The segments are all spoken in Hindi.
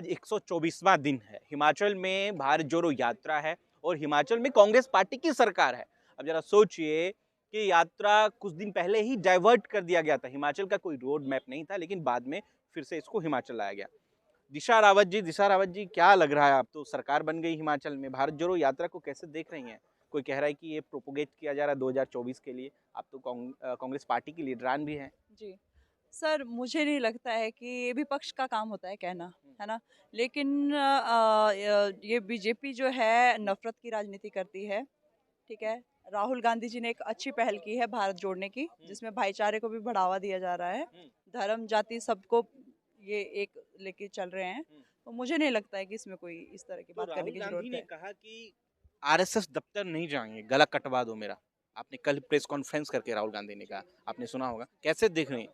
आज 124वां दिन है। हिमाचल में भारत जोड़ो यात्रा है और हिमाचल में कांग्रेस पार्टी की सरकार है। अब जरा सोचिए कि यात्रा कुछ दिन पहले ही डाइवर्ट कर दिया गया था। हिमाचल का कोई रोड मैप नहीं था, लेकिन बाद में फिर से इसको हिमाचल लाया गया। दिशा रावत जी, क्या लग रहा है? आप तो सरकार बन गई हिमाचल में, भारत जोड़ो यात्रा को कैसे देख रही हैं? कोई कह रहा है कि ये प्रोपोगेट किया जा रहा है 2024 के लिए। आप तो कांग्रेस पार्टी की लीडरान भी हैं। जी सर, मुझे नहीं लगता है कि ये विपक्ष का काम होता है कहना, है ना। लेकिन ये बीजेपी जो है नफरत की राजनीति करती है, ठीक है। राहुल गांधी जी ने एक अच्छी पहल की है भारत जोड़ने की, जिसमें भाईचारे को भी बढ़ावा दिया जा रहा है, धर्म जाति सबको ये एक लेके चल रहे हैं। तो मुझे नहीं लगता है कि इसमें कोई इस तरह की तो बात करने राहुल की गांधी जरूरत ने है। कहा कि आरएसएस दफ्तर नहीं जाएंगे, गला कटवा दो मेरा। आपने कल प्रेस कॉन्फ्रेंस करके राहुल गांधी ने कहा, आपने सुना होगा। कैसे देख रहे हैं?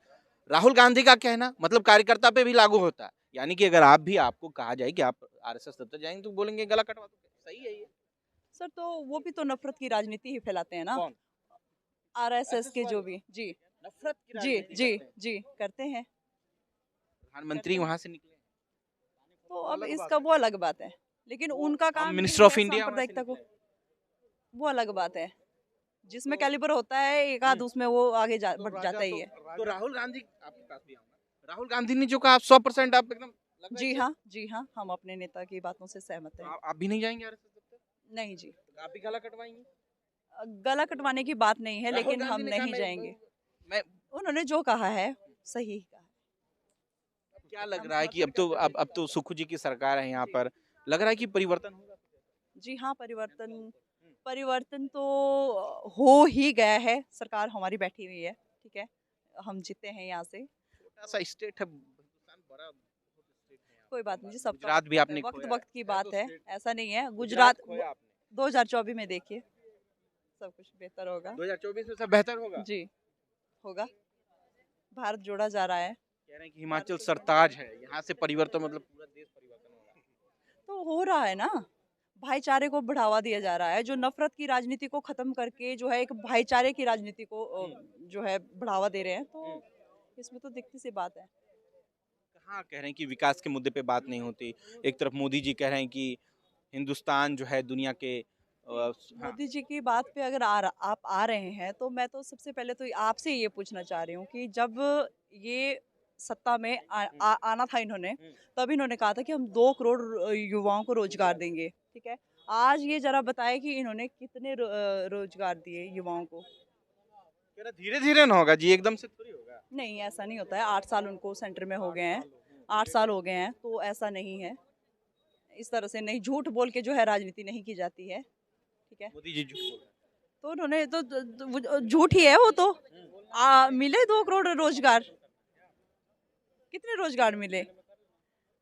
राहुल गांधी का कहना मतलब कार्यकर्ता पे भी लागू होता है। यानी कि अगर आपको कहा जाए कि आप आरएसएस दफ्तर जाएंगे तो बोलेंगे गला कटवा दो। सही है ये? सर, तो वो भी तो नफरत की राजनीति ही फैलाते हैं ना। कौन? आरएसएस एसएस के जो वाले भी, जी नफरत की जी राजनीति जी करते हैं। जी करते हैं। करते प्रधानमंत्री हैं वहां से निकले हैं। तो वो अब अलग इसका बात है। वो अलग बात है, लेकिन वो उनका होम काम मिनिस्टर यही ऑफ है इंडिया वहां से सांप्रदायिकता को। निकले हैं। वो अलग बात है, जिसमें तो कैलिबर होता है एक आध, उसमें वो आगे बढ़ जाता ही है। तो राहुल गांधी, आपके पास भी आऊंगा। राहुल गांधी ने जो कहा, आप 100% आप एकदम लग रहा है जी कि हाँ, जी हाँ, हम अपने नेता की बातों से सहमत तो हैं। आप भी नहीं जाएंगे आरएसएस दफ्तर? नहीं जी, तो आप भी गला कटवाएंगे? गला कटवाने की बात नहीं है, राहुल लेकिन हम गांधी ने कहा नहीं जाएंगे। मैं उन्होंने जो कहा है सही कहा है। क्या लग हम रहा है कि समर्थन करते हैं। अब तो सुखू जी की सरकार है यहाँ जी पर। लग रहा है कि परिवर्तन होगा। जी हाँ, परिवर्तन परिवर्तन तो हो ही गया है। सरकार हमारी बैठी हुई है, ठीक है। हम जीते हैं यहाँ से। छोटा सा स्टेट है हिंदुस्तान, बड़ा बहुत स्टेट है यहाँ कोई पर। बात नहीं जी, सबका गुजरात वक्त भी होता है, आपने वक्त खोया वक्त की है तो बात है। स्टेट। ऐसा नहीं है। गुजरात गुजरात खोया आपने। 2024 में देखिए सब कुछ बेहतर होगा। 2024 में सब बेहतर होगा। जी, होगा। भारत जोड़ा जा रहा है। कह रहे हैं कि भारत हिमाचल को जोड़ने के सरताज लिए है, यहाँ से परिवर्तन मतलब पूरा देश परिवर्तन होगा। तो हो रहा है ना। भाईचारे को बढ़ावा दिया जा रहा है, जो नफरत की राजनीति को खत्म करके जो है एक भाईचारे की राजनीति को जो है बढ़ावा दे रहे हैं। तो इसमें तो दिखती सी बात है। कहाँ कह रहे हैं कि विकास के मुद्दे पे बात नहीं होती। एक तरफ मोदी जी कह रहे हैं कि हिंदुस्तान जो है दुनिया के हाँ। मोदी जी की बात पे अगर आप आ रहे हैं, तो मैं तो सबसे पहले तो आपसे ये पूछना चाह रही हूँ कि जब ये सत्ता में आना था इन्होंने, तब इन्होंने कहा था कि हम 2 करोड़ युवाओं को रोजगार देंगे, ठीक है। आज ये जरा बताएं कि इन्होंने कितने रोजगार दिए युवाओं को। कह रहा धीरे धीरे ना होगा जी, एकदम से थोड़ी होगा। नहीं, ऐसा नहीं होता है। 8 साल उनको सेंटर में हो 8 गए हैं। साल हो गए। 8 साल हो गए हैं, तो ऐसा नहीं है। इस तरह से नहीं, झूठ बोल के जो है राजनीति नहीं की जाती है, ठीक है। मोदी जी झूठ बोल रहे हैं। तो उन्होंने वो झूठ ही है वो तो। मिले 2 करोड़ रोजगार। कितने रोजगार मिले?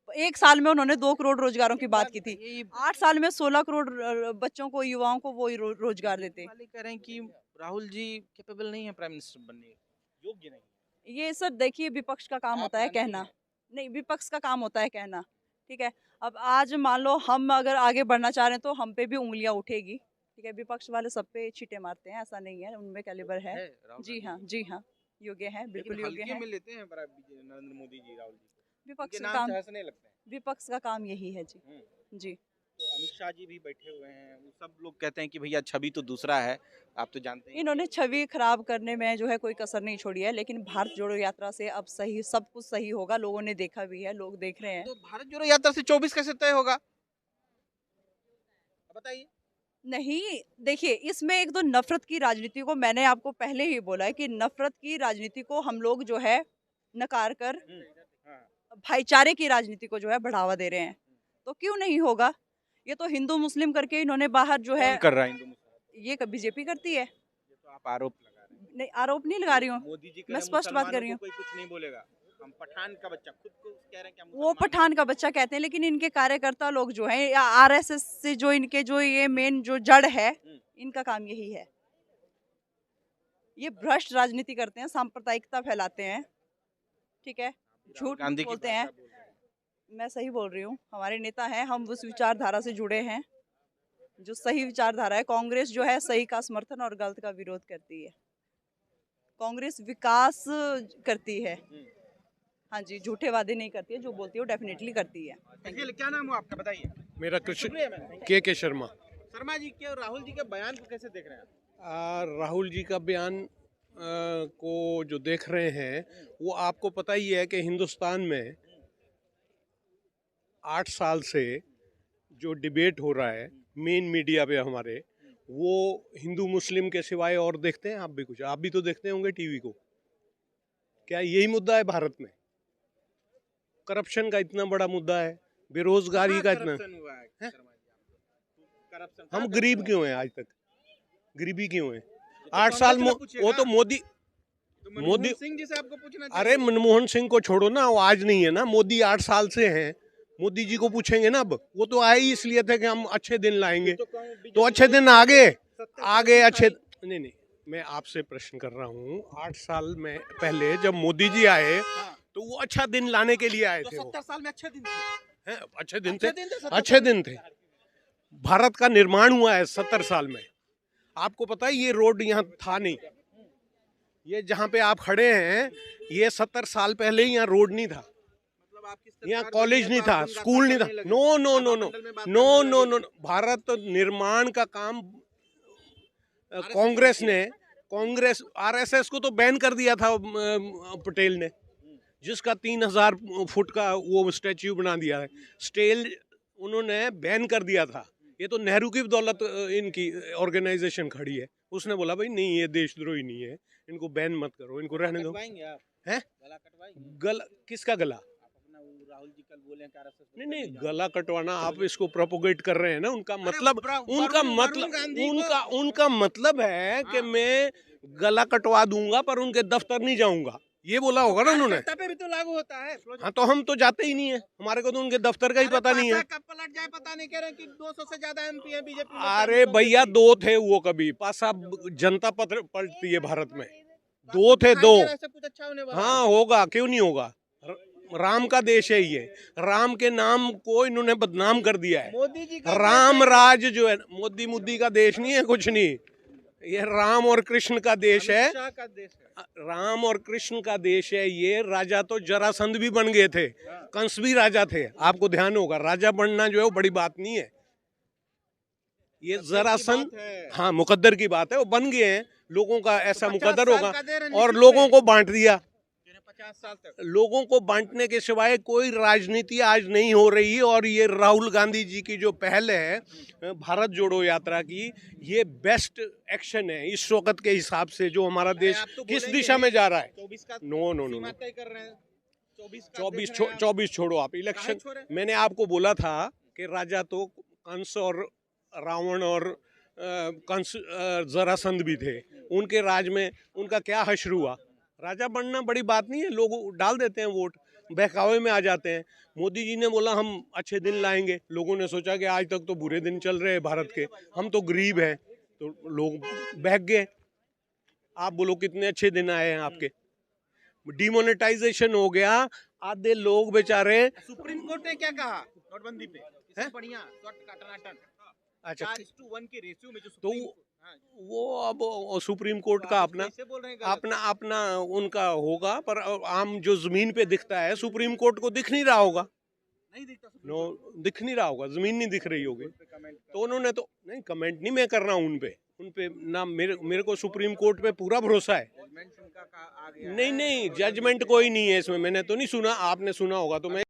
1 साल में उन्होंने 2 करोड़ रोजगारों की बात की थी। ये 8 साल में 16 करोड़ बच्चों को, युवाओं को वो रोजगार देते। वाले कह रहे हैं कि राहुल जी कैपेबल नहीं है प्राइम मिनिस्टर बनने के, योग्य नहीं है। ये सर देखिए, विपक्ष का काम आप होता है मानती कहना। हैं? नहीं, विपक्ष का काम होता है कहना, ठीक है। अब आज मान लो हम अगर आगे बढ़ना चाह रहे हैं, तो हम पे भी उंगलियां उठेगी, ठीक है। विपक्ष वाले सब पे छींटे मारते हैं, ऐसा नहीं है। उनमें कैलिबर है। राहुल जी गांधी हाँ, जी, जी हाँ, योग्य है, लेकिन बिल्कुल योग्य हल्के है। में लेते हैं नरेंद्र मोदी जी राहुल जी को। विपक्ष उनके का नाम काम से हंसने लगते हैं। विपक्ष का काम यही है जी। जी तो अमित शाह जी भी बैठे हुए हैं, वो सब लोग कहते हैं कि भैया छवि तो दूसरा है। आप तो जानते हैं इन्होंने छवि खराब करने में जो है कोई कसर नहीं छोड़ी है, लेकिन भारत जोड़ो यात्रा से अब सही, सब कुछ सही होगा। लोगों ने देखा भी है, लोग देख रहे हैं। तो भारत जोड़ो यात्रा से 24 कैसे तय होगा? बताइए। नहीं, देखिए, इसमें एक तो नफरत की राजनीति को, मैंने आपको पहले ही बोला है कि नफरत की राजनीति को हम लोग जो है नकार कर हाँ। भाईचारे की राजनीति को जो है बढ़ावा दे रहे हैं। तो क्यों नहीं होगा? ये तो हिंदू मुस्लिम करके इन्होंने बाहर जो है, कौन कर रहा है हिंदू मुसलमान? ये बीजेपी करती है। ये तो आप आरोप लगा रहे हैं। नहीं, आरोप नहीं लगा रही हूँ, मोदी जी कह मैं रहे हैं स्पष्ट बात कर मुसलमानों रही को हूँ। कोई कुछ नहीं बोलेगा। हम पठान का बच्चा, खुद को कह रहे हैं कि हम वो मुसलमान पठान का बच्चा कहते हैं, लेकिन इनके कार्यकर्ता लोग जो हैं, या आरएसएस से जो इनके जो ये मेन जो जड़ है, इनका काम यही है। ये भ्रष्ट राजनीति करते हैं, सांप्रदायिकता फैलाते हैं, ठीक है। हैं। राहुल झूठ गांधी की बोलते भाषा हैं। बोल रहे हैं। मैं सही बोल रही हूँ, हमारे नेता हैं, हम उस विचारधारा से जुड़े हैं जो सही विचारधारा है। कांग्रेस जो है सही का समर्थन और गलत का विरोध करती है। कांग्रेस विकास करती है। हाँ जी, झूठे वादे नहीं करती है, जो बोलती है वो डेफिनेटली करती है। देखिए, क्या नाम है आपका, बताइए। मेरा कृष्ण शुक्रिया मैम। के शर्मा। शर्मा जी के और राहुल जी के बयान को कैसे देख रहे हैं राहुल जी का बयान को जो देख रहे हैं, वो आपको पता ही है कि हिंदुस्तान में 8 साल से जो डिबेट हो रहा है मेन मीडिया पे हमारे, वो हिंदू मुस्लिम के सिवाय और देखते हैं? आप भी कुछ, आप भी तो देखते होंगे टीवी को। क्या यही मुद्दा है भारत में? करप्शन का इतना बड़ा मुद्दा है, बेरोजगारी का इतना। हम गरीब क्यों हैं? आज तक गरीबी क्यों है? 8 साल वो तो मोदी सिंह जी से आपको पूछना चाहिए। अरे मनमोहन सिंह को छोड़ो ना, वो आज नहीं है ना, मोदी 8 साल से हैं। मोदी जी को पूछेंगे ना, अब वो तो आए ही इसलिए थे कि हम अच्छे दिन लाएंगे, तो अच्छे दिन आगे अच्छे नहीं, मैं आपसे प्रश्न कर रहा हूँ, 8 साल में पहले जब मोदी जी आए तो वो अच्छा दिन लाने के लिए आए थे। 70 साल में अच्छे दिन थे। अच्छे दिन थे, अच्छे दिन थे। भारत का निर्माण हुआ है 70 साल में। आपको पता है ये रोड यहाँ था नहीं, ये जहाँ पे आप खड़े हैं, ये 70 साल पहले यहाँ रोड नहीं था, यहाँ कॉलेज नहीं था, स्कूल नहीं था। No no no no no no no Bharat निर्माण का काम कांग्रेस आरएसएस को तो बैन कर दिया था पटेल ने, जिसका 3000 फुट का वो स्टैच्यू बना दिया है, स्टेल उन्होंने बैन कर दिया था। ये तो नेहरू की बदौलत इनकी ऑर्गेनाइजेशन खड़ी है। उसने बोला भाई नहीं, ये देशद्रोही नहीं है, इनको बैन मत करो, इनको रहने दो। हैं? गला किसका गला? राहुल जी कल बोले नहीं, गला कटवाना आप इसको प्रोपोगेट कर रहे हैं ना। उनका मतलब है कि मैं गला कटवा दूंगा पर उनके दफ्तर नहीं जाऊंगा, ये बोला होगा ना उन्होंने। पे भी तो लागू होता है। हाँ, तो हम तो जाते ही नहीं है, हमारे को तो उनके दफ्तर का ही पता नहीं है। कब पलट जाए पता नहीं, कह रहे हैं कि 200 से ज्यादा एमपी है बीजेपी। अरे भैया, 2 थे वो, कभी पासा जनता पलटती है भारत में, 2 थे 2। हाँ होगा, क्यों नहीं होगा? राम का देश है ये, राम के नाम को इन्होंने बदनाम कर दिया है। मोदी जी राम राज जो है, मोदी का देश नहीं है, कुछ नहीं, ये राम और कृष्ण का देश है। राम और कृष्ण का देश है ये। राजा तो जरासंध भी बन गए थे, कंस भी राजा थे, आपको ध्यान होगा। राजा बनना जो है वो बड़ी बात नहीं है, ये जरासंध हाँ मुकद्दर की बात है, वो बन गए हैं, लोगों का ऐसा मुकद्दर होगा और लोगों को बांट दिया। 50 साल तक लोगों को बांटने के सिवाय कोई राजनीति आज नहीं हो रही है। और ये राहुल गांधी जी की जो पहल है भारत जोड़ो यात्रा की, ये बेस्ट एक्शन है इस वक्त के हिसाब से, जो हमारा देश किस दिशा में जा रहा है। नो नो नो 24 छोड़ो आप, इलेक्शन मैंने आपको बोला था कि राजा तो कंस और रावण और कंस जरासंध भी थे, उनके राज में उनका क्या हश्र हुआ। राजा बनना बड़ी बात नहीं है, लोग डाल देते हैं वोट, बहकावे में आ जाते हैं। मोदी जी ने बोला हम अच्छे दिन लाएंगे, लोगों ने सोचा कि आज तक तो बुरे दिन चल रहे हैं भारत के, हम तो गरीब हैं, तो लोग बहक गए। आप बोलो कितने अच्छे दिन आए हैं आपके? डिमोनेटाइजेशन हो गया, आधे लोग बेचारे। सुप्रीम कोर्ट ने क्या कहा नोटबंदी पे? इससे बढ़िया टनाटन। अच्छा, 4:1 की रेशियो में जो तो वो अब सुप्रीम कोर्ट का अपना उनका होगा, पर आम जो जमीन पे दिखता है सुप्रीम कोर्ट को दिख नहीं रहा होगा। नहीं दिखता, नो दिख नहीं रहा होगा, जमीन नहीं दिख रही होगी, तो उन्होंने तो नहीं, कमेंट नहीं मैं कर रहा हूँ उन पे ना, मेरे को सुप्रीम कोर्ट पे पूरा भरोसा है। नहीं, जजमेंट कोई नहीं है इसमें, मैंने तो नहीं सुना, आपने सुना होगा तो मैं